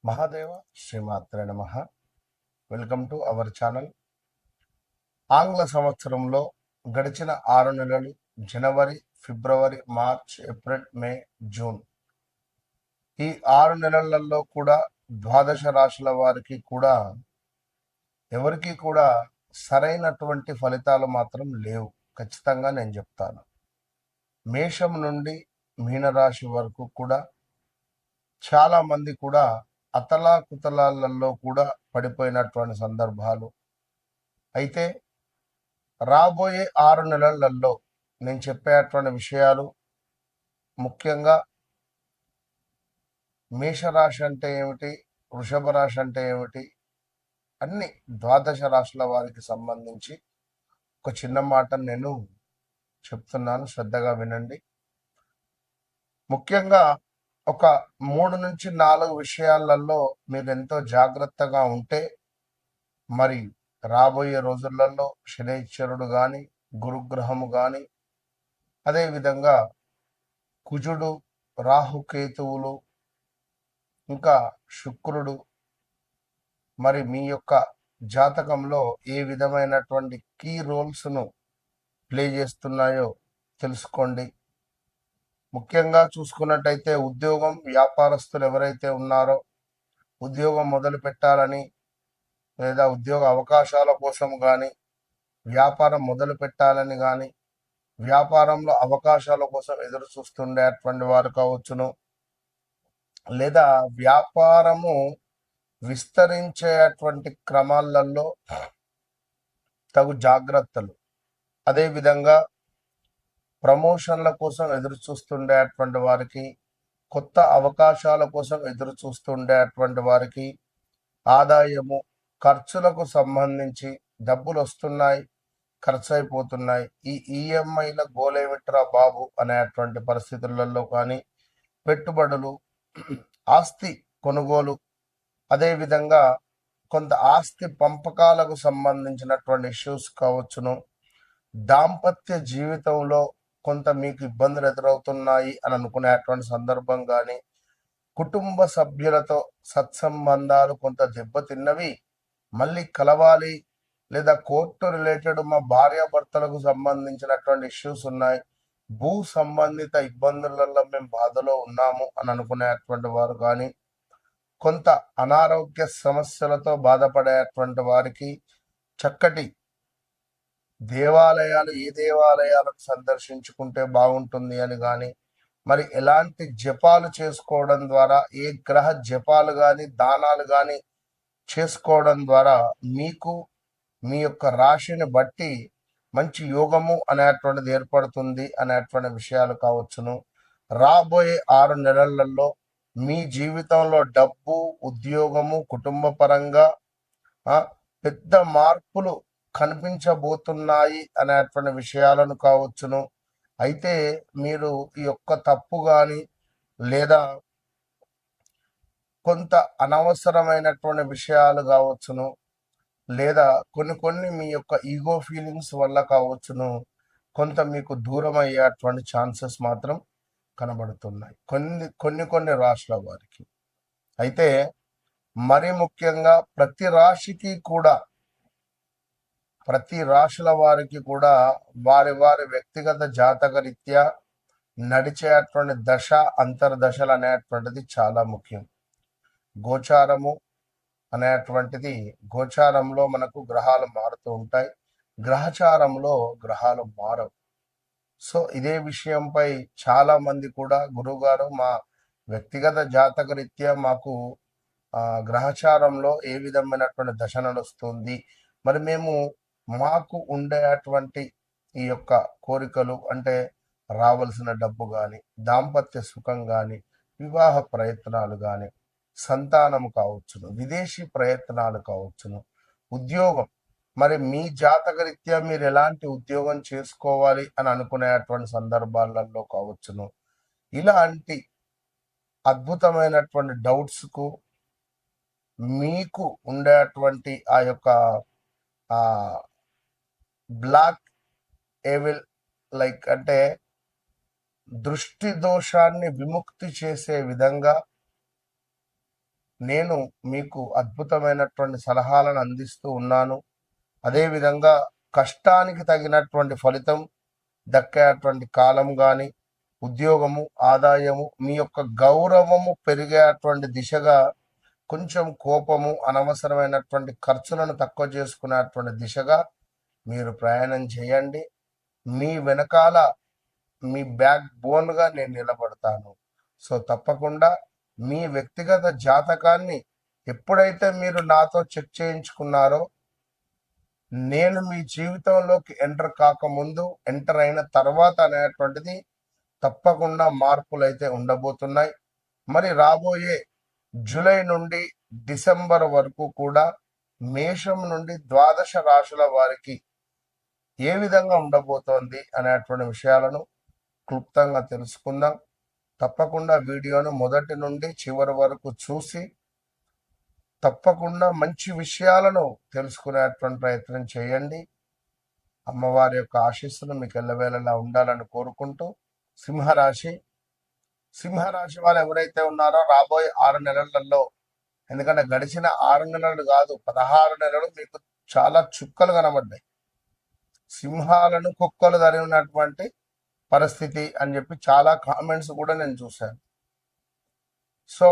మహాదేవ శ్రీమాత్రే నమః. Welcome to our channel. ఆంగ్ల సంవత్సరంలో గడిచిన 6 నెలలు జనవరి, ఫిబ్రవరి, మార్చ్, ఏప్రిల్, మే, జూన్ ఈ 6 నెలలలో కూడా ద్వాదశ రాశుల వారికి కూడా ఎవరికి కూడా సరైనటువంటి ఫలితాలు మాత్రం లేవు. ఖచ్చితంగా నేను చెప్తాను. మేషం నుండి మీనరాశి వరకు కూడా చాలా మంది కూడా అతలాకుతలాలలో కూడా పడిపోయినటువంటి సందర్భాలు. అయితే రాబోయే 6 నెలలలో నేను చెప్పేటువంటి విషయాలు ముఖ్యంగా మేషరాశి అంటే ఏమిటి, వృషభ రాశి అంటే ఏమిటి, అన్ని ద్వాదశ రాశుల వారికి సంబంధించి ఒక చిన్న మాట నేను చెప్తున్నాను, శ్రద్ధగా వినండి. ముఖ్యంగా ఒక 3 నుంచి 4 విషయాలలో మీరు ఎంతో జాగ్రత్తగా ఉంటే మరి రాబోయే రోజులలో శనైశ్వరుడు కానీ, గురుగ్రహము కానీ, అదేవిధంగా కుజుడు, రాహుకేతువులు, ఇంకా శుక్రుడు మరి మీ యొక్క జాతకంలో ఏ విధమైనటువంటి కీ రోల్స్ను ప్లే చేస్తున్నాయో తెలుసుకోండి. ముఖ్యంగా చూసుకున్నట్టయితే ఉద్యోగం, వ్యాపారస్తులు ఎవరైతే ఉన్నారో ఉద్యోగం మొదలు పెట్టాలని లేదా ఉద్యోగ అవకాశాల కోసం కానీ, వ్యాపారం మొదలు పెట్టాలని కానీ, వ్యాపారంలో అవకాశాల కోసం ఎదురు చూస్తుండేటువంటి వారు కావచ్చును, లేదా వ్యాపారము విస్తరించేటువంటి క్రమాలలో తగు జాగ్రత్తలు, అదేవిధంగా ప్రమోషన్ల కోసం ఎదురు చూస్తుండేటువంటి వారికి, కొత్త అవకాశాల కోసం ఎదురు చూస్తుండేటువంటి వారికి, ఆదాయము ఖర్చులకు సంబంధించి డబ్బులు వస్తున్నాయి, ఖర్చు అయిపోతున్నాయి, ఈ ఈఎంఐల గోలేమిట్రా బాబు అనేటువంటి పరిస్థితులలో కానీ, పెట్టుబడులు, ఆస్తి కొనుగోలు, అదేవిధంగా కొంత ఆస్తి పంపకాలకు సంబంధించినటువంటి ఇష్యూస్ కావచ్చును, దాంపత్య జీవితంలో కొంత మీకు ఇబ్బందులు ఎదురవుతున్నాయి అని అనుకునేటువంటి సందర్భం కానీ, కుటుంబ సభ్యులతో సత్సంబంధాలు కొంత దెబ్బతిన్నవి, మళ్ళీ కలవాలి, లేదా కోర్టు రిలేటెడ్ మా భార్యాభర్తలకు సంబంధించినటువంటి ఇష్యూస్ ఉన్నాయి, భూ సంబంధిత ఇబ్బందులలో మేము బాధలో ఉన్నాము అని అనుకునేటువంటి వారు కానీ, కొంత అనారోగ్య సమస్యలతో బాధపడేటువంటి వారికి చక్కటి దేవాలయాలు, ఏ దేవాలయాలకు సందర్శించుకుంటే బాగుంటుంది అని కానీ, మరి ఎలాంటి జపాలు చేసుకోవడం ద్వారా, ఏ గ్రహ జపాలు కానీ దానాలు కానీ చేసుకోవడం ద్వారా మీకు మీ యొక్క రాశిని బట్టి మంచి యోగము అనేటువంటిది ఏర్పడుతుంది అనేటువంటి విషయాలు కావచ్చును. రాబోయే 6 నెలలలో మీ జీవితంలో డబ్బు, ఉద్యోగము, కుటుంబ పరంగా పెద్ద మార్పులు కనిపించబోతున్నాయి అనేటువంటి విషయాలను కావచ్చును. అయితే మీరు ఈ యొక్క తప్పు కానీ లేదా కొంత అనవసరమైనటువంటి విషయాలు కావచ్చును, లేదా కొన్ని మీ యొక్క ఈగో ఫీలింగ్స్ వల్ల కావచ్చును, కొంత మీకు దూరం అయ్యేటువంటి ఛాన్సెస్ మాత్రం కనబడుతున్నాయి కొన్ని రాశుల వారికి. అయితే మరి ముఖ్యంగా ప్రతి రాశుల వారికి కూడా వారి వారి వ్యక్తిగత జాతక రీత్యా నడిచేటువంటి దశ, అంతర్దశలు అనేటువంటిది చాలా ముఖ్యం. గోచారము అనేటువంటిది, గోచారంలో మనకు గ్రహాలు మారుతూ ఉంటాయి, గ్రహచారంలో గ్రహాలు మారవు. సో ఇదే విషయంపై చాలా మంది కూడా గురువుగారు మా వ్యక్తిగత జాతక రీత్యా మాకు గ్రహచారంలో ఏ విధమైనటువంటి దశ నడుస్తుంది, మరి మేము మాకు ఉండేటువంటి ఈ యొక్క కోరికలు అంటే రావలసిన డబ్బు కానీ, దాంపత్య సుఖం కానీ, వివాహ ప్రయత్నాలు కానీ, సంతానం కావచ్చును, విదేశీ ప్రయత్నాలు కావచ్చును, ఉద్యోగం, మరి మీ జాతక రీత్యా మీరు ఎలాంటి ఉద్యోగం చేసుకోవాలి అని అనుకునేటువంటి సందర్భాలలో కావచ్చును, ఇలాంటి అద్భుతమైనటువంటి డౌట్స్కు మీకు ఉండేటువంటి ఆ యొక్క బ్లాక్ ఏవిల్ లైక్ అంటే దృష్టి దోషాన్ని విముక్తి చేసే విధంగా నేను మీకు అద్భుతమైనటువంటి సలహాలను అందిస్తూ ఉన్నాను. అదేవిధంగా కష్టానికి తగినటువంటి ఫలితం దక్కేటువంటి కాలం కానీ, ఉద్యోగము, ఆదాయము, మీ యొక్క గౌరవము పెరిగేటువంటి దిశగా, కొంచెం కోపము, అనవసరమైనటువంటి ఖర్చులను తక్కువ చేసుకునేటువంటి దిశగా మీరు ప్రయాణం చేయండి. మీ వెనకాల మీ బ్యాక్ బోన్గా నేను నిలబడతాను. సో తప్పకుండా మీ వ్యక్తిగత జాతకాన్ని ఎప్పుడైతే మీరు నాతో చెక్ చేయించుకున్నారో, నేను మీ జీవితంలోకి ఎంటర్ కాకముందు, ఎంటర్ అయిన తర్వాత అనేటువంటిది తప్పకుండా మార్పులు అయితే ఉండబోతున్నాయి. మరి రాబోయే జూలై నుండి డిసెంబర్ వరకు కూడా మేషం నుండి ద్వాదశ రాశుల వారికి ఏ విధంగా ఉండబోతోంది అనేటువంటి విషయాలను క్లుప్తంగా తెలుసుకుందాం. తప్పకుండా వీడియోను మొదటి నుండి చివరి వరకు చూసి తప్పకుండా మంచి విషయాలను తెలుసుకునేటువంటి ప్రయత్నం చేయండి. అమ్మవారి యొక్క ఆశీస్సులు మీకు ఎల్లవేళలా ఉండాలని కోరుకుంటూ, సింహరాశి వాళ్ళు ఎవరైతే ఉన్నారో రాబోయే 6 నెలలలో, ఎందుకంటే గడిచిన 6 నెలలు కాదు 16 నెలలు మీకు చాలా చుక్కలు కనబడ్డాయి. సింహాలను కుక్కలు ధరినటువంటి పరిస్థితి అని చెప్పి చాలా కామెంట్స్ కూడా నేను చూశాను. సో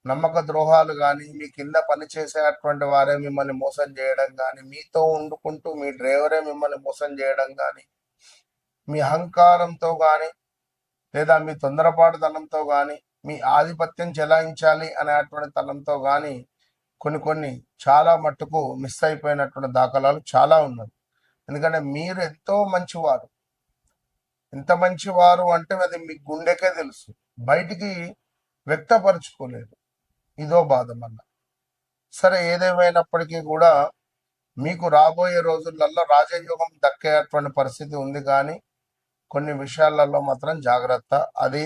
నమ్మక ద్రోహాలు కానీ, మీ కింద పనిచేసేటువంటి వారే మిమ్మల్ని మోసం చేయడం కానీ, మీతో వండుకుంటూ మీ డ్రైవరే మిమ్మల్ని మోసం చేయడం కానీ, మీ అహంకారంతో కానీ, లేదా మీ తొందరపాటుతనంతో కానీ, మీ ఆధిపత్యం చెలాయించాలి అనేటువంటి తనంతో కానీ కొన్ని చాలా మట్టుకు మిస్ అయిపోయినటువంటి దాఖలాలు చాలా ఉన్నాయి. ఎందుకంటే మీరు ఎంతో మంచివారు. ఎంత మంచివారు అంటే అది మీ గుండెకే తెలుసు, బయటికి వ్యక్తపరచుకోలేదు. ఇదో బాధ మళ్ళా. సరే, ఏదేమైనప్పటికీ కూడా మీకు రాబోయే రోజులలో రాజయోగం దక్కేటువంటి పరిస్థితి ఉంది. కానీ కొన్ని విషయాలలో మాత్రం జాగ్రత్త. అది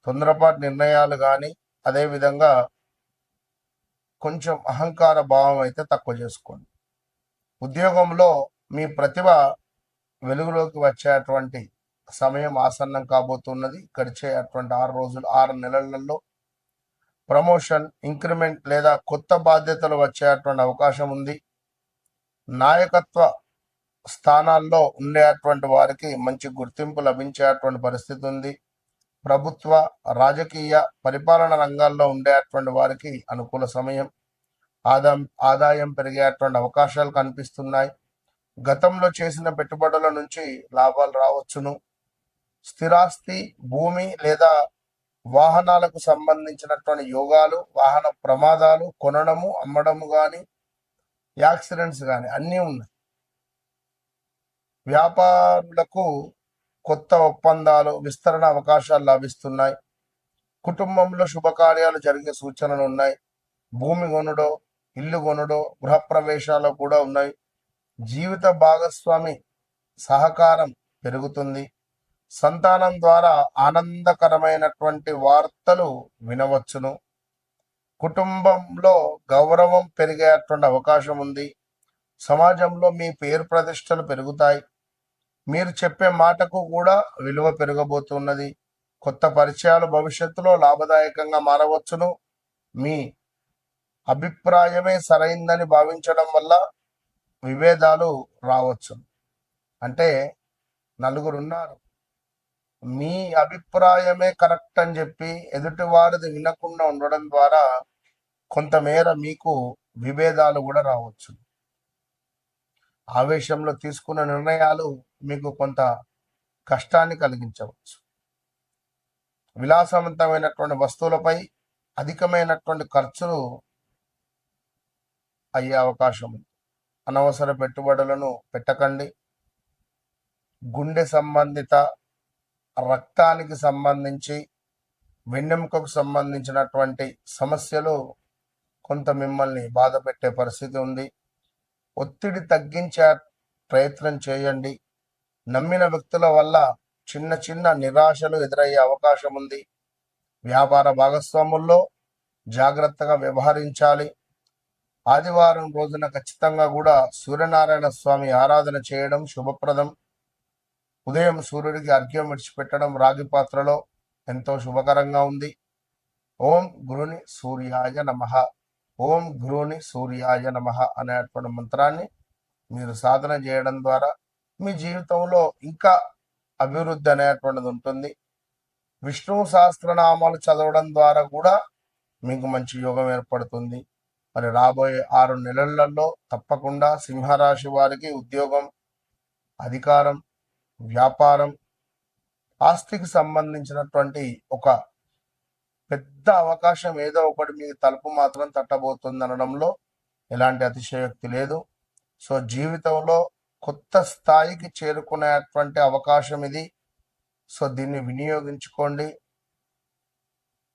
తొందరపాటు నిర్ణయాలు కానీ, అదేవిధంగా కొంచెం అహంకార భావం అయితే తక్కువ చేసుకోండి. ఉద్యోగంలో మీ ప్రతిభ వెలుగులోకి వచ్చేటువంటి సమయం ఆసన్నం కాబోతున్నది. గడిచే అటువంటి 6 నెలలలో ప్రమోషన్, ఇంక్రిమెంట్ లేదా కొత్త బాధ్యతలు వచ్చేటువంటి అవకాశం ఉంది. నాయకత్వ స్థానాల్లో ఉండేటువంటి వారికి మంచి గుర్తింపు లభించేటువంటి పరిస్థితి ఉంది. ప్రభుత్వ, రాజకీయ, పరిపాలన రంగాల్లో ఉండేటువంటి వారికి అనుకూల సమయం. ఆదాయం పెరిగేటువంటి అవకాశాలు కనిపిస్తున్నాయి. గతంలో చేసిన పెట్టుబడుల నుంచి లాభాలు రావచ్చును. స్థిరాస్తి, భూమి లేదా వాహనాలకు సంబంధించినటువంటి యోగాలు, వాహన ప్రమాదాలు, కొనడము, అమ్మడము కానీ, యాక్సిడెంట్స్ కానీ అన్నీ ఉన్నాయి. వ్యాపారులకు కొత్త ఒప్పందాలు, విస్తరణ అవకాశాలు లభిస్తున్నాయి. కుటుంబంలో శుభకార్యాలు జరిగే సూచనలు ఉన్నాయి. భూమి కొనుడో, ఇల్లు కొనుడో, గృహప్రవేశాలు కూడా ఉన్నాయి. జీవిత భాగస్వామి సహకారం పెరుగుతుంది. సంతానం ద్వారా ఆనందకరమైనటువంటి వార్తలు వినవచ్చును. కుటుంబంలో గౌరవం పెరిగేటువంటి అవకాశం ఉంది. సమాజంలో మీ పేరు ప్రతిష్టలు పెరుగుతాయి. మీరు చెప్పే మాటకు కూడా విలువ పెరగబోతున్నది. కొత్త పరిచయాలు భవిష్యత్తులో లాభదాయకంగా మారవచ్చును. మీ అభిప్రాయమే సరైందని భావించడం వల్ల విభేదాలు రావచ్చు. అంటే నలుగురున్నారు, మీ అభిప్రాయమే కరెక్ట్ అని చెప్పి ఎదుటి వారిది వినకుండా ఉండడం ద్వారా కొంతమేర మీకు విభేదాలు కూడా రావచ్చు. ఆవేశంలో తీసుకున్న నిర్ణయాలు మీకు కొంత కష్టాన్ని కలిగించవచ్చు. విలాసవంతమైనటువంటి వస్తువులపై అధికమైనటువంటి ఖర్చులు అయ్యే అవకాశం ఉంది. అనవసర పెట్టుబడులను పెట్టకండి. గుండె సంబంధిత, రక్తానికి సంబంధించి, వెన్నెముకకు సంబంధించినటువంటి సమస్యలు కొంత మిమ్మల్ని బాధ పెట్టే పరిస్థితి ఉంది. ఒత్తిడి తగ్గించే ప్రయత్నం చేయండి. నమ్మిన వ్యక్తుల వల్ల చిన్న నిరాశలు ఎదురయ్యే అవకాశం ఉంది. వ్యాపార భాగస్వాముల్లో జాగ్రత్తగా వ్యవహరించాలి. ఆదివారం రోజున ఖచ్చితంగా కూడా సూర్యనారాయణ స్వామి ఆరాధన చేయడం శుభప్రదం. ఉదయం సూర్యుడికి అర్ఘ్యం విడిచిపెట్టడం రాగి పాత్రలో ఎంతో శుభకరంగా ఉంది. ఓం గురుని సూర్యాయ నమః. ఓం గురుని సూర్యాయ నమః అనేటువంటి మంత్రాన్ని మీరు సాధన చేయడం ద్వారా మీ జీవితంలో ఇంకా అభివృద్ధి అనేటువంటిది ఉంటుంది. విష్ణు సహస్రనామాలు చదవడం ద్వారా కూడా మీకు మంచి యోగం ఏర్పడుతుంది. మరి రాబోయే 6 నెలలలో తప్పకుండా సింహరాశి వారికి ఉద్యోగం, అధికారం, వ్యాపారం, ఆస్తికి సంబంధించినటువంటి ఒక పెద్ద అవకాశం ఏదో ఒకటి మీ తలుపు మాత్రం తట్టబోతుంది అనడంలో ఎలాంటి అతిశయోక్తి లేదు. సో జీవితంలో కొత్త స్థాయికి చేరుకునేటువంటి అవకాశం ఇది. సో దీన్ని వినియోగించుకోండి.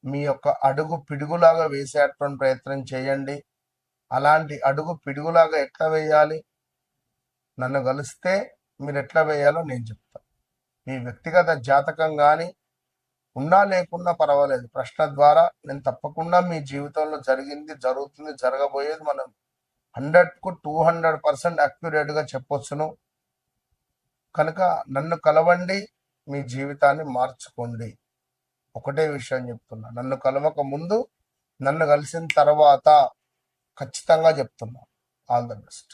మీ యొక్క అడుగు పిడుగులాగా వేసేటువంటి ప్రయత్నం చేయండి. అలాంటి అడుగు పిడుగులాగా ఎట్లా వేయాలి, నన్ను కలిస్తే మీరు ఎట్లా వేయాలో నేను చెప్తాను. మీ వ్యక్తిగత జాతకం కానీ ఉన్నా లేకున్నా పర్వాలేదు, ప్రశ్న ద్వారా నేను తప్పకుండా మీ జీవితంలో జరిగింది, జరుగుతుంది, జరగబోయేది మనం 100కు 200% అక్యురేట్గా చెప్పొచ్చును. కనుక నన్ను కలవండి, మీ జీవితాన్ని మార్చుకోండి. ఒకటే విషయం చెప్తున్నా, నన్ను కలవక ముందు, నన్ను కలిసిన తర్వాత ఖచ్చితంగా చెప్తున్నా. All the best.